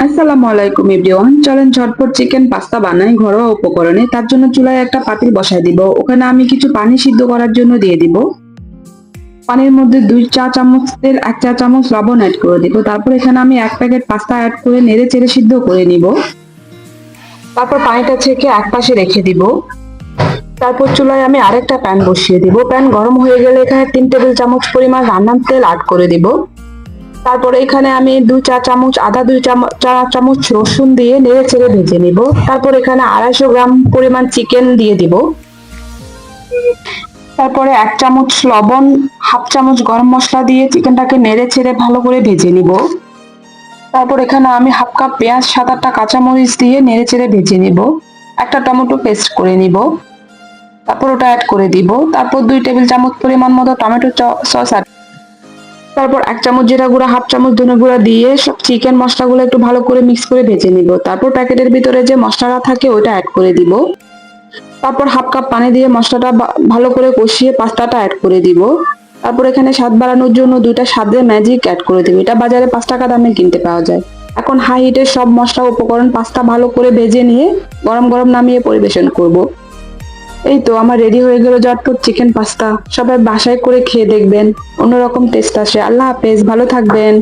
আসসালামু আলাইকুম এভরিওয়ান, চলেন ঝটপট চিকেন পাস্তা বানাই ঘরোয়া উপকরণে। তার জন্য চুলায় একটা পাতিল বসায় দিব। ওখানে আমি কিছু পানি সিদ্ধ করার জন্য দিয়ে দিব। পানির মধ্যে 2 চা চামচ তেল, 1 চা চামচ লবণ অ্যাড করে দিব। তারপর এখানে আমি 1 প্যাকেট পাস্তা অ্যাড করে নেড়ে চেড়ে সিদ্ধ করে নিব। তারপর পানিটা ছেঁকে একপাশে রেখে দিব। তারপর চুলায় আমি আরেকটা প্যান বসিয়ে দিব। প্যান গরম হয়ে গেলে এখানে 3 টেবিল চামচ পরিমাণ রান্নার তেল অ্যাড করে দিব। তারপরে এখানে আমি 2 চা চামচ আদা, 2 চা চামচ রসুন দিয়ে নেড়ে চেড়ে ভেজে নিব। তারপর এখানে 250 গ্রাম পরিমাণ চিকেন দিয়ে দিব। তারপরে 1 চামচ লবণ, হাফ চামচ গরম মশলা দিয়ে চিকেনটাকে নেড়ে ছেড়ে ভালো করে ভেজে নিব। তারপর এখানে আমি হাফ কাপ পেঁয়াজ, 7-8টা কাঁচামরিচ দিয়ে নেড়ে চেড়ে ভেজে নিব। একটা টমেটো পেস্ট করে নিব। তারপর ওটা অ্যাড করে দিব। তারপর 2 টেবিল চামচ পরিমাণ মতো টমেটো সস অ্যাড। তারপর 1 চামচ জিরা গুঁড়া, হাফ চামচ ধনে গুঁড়া দিয়ে সব চিকেন মশলাগুলো একটু ভালো করে মিক্স করে ভেজে নিব। তারপর প্যাকেটের ভিতরে যে মশলাটা থাকে ওইটা অ্যাড করে দিব। তারপর হাফ কাপ পানি দিয়ে মশলাটা ভালো করে কষিয়ে পাস্তাটা অ্যাড করে দিব। তারপর এখানে স্বাদ বাড়ানোর জন্য 2টা স্বাদের ম্যাজিক অ্যাড করে দিব। এটা বাজারে 5 টাকা দামে কিনতে পাওয়া যায়। এখন হাই হিটে সব মশলা উপকরণ পাস্তা ভালো করে ভেজে নিয়ে গরম গরম নামিয়ে পরিবেশন করব। এই তো আমার রেডি হয়ে গেল ঝটপট চিকেন পাস্তা। সবাই বাসায় করে খেয়ে দেখবেন, অন্যরকম টেস্ট আসে। আল্লাহ হাফেজ, ভালো থাকবেন।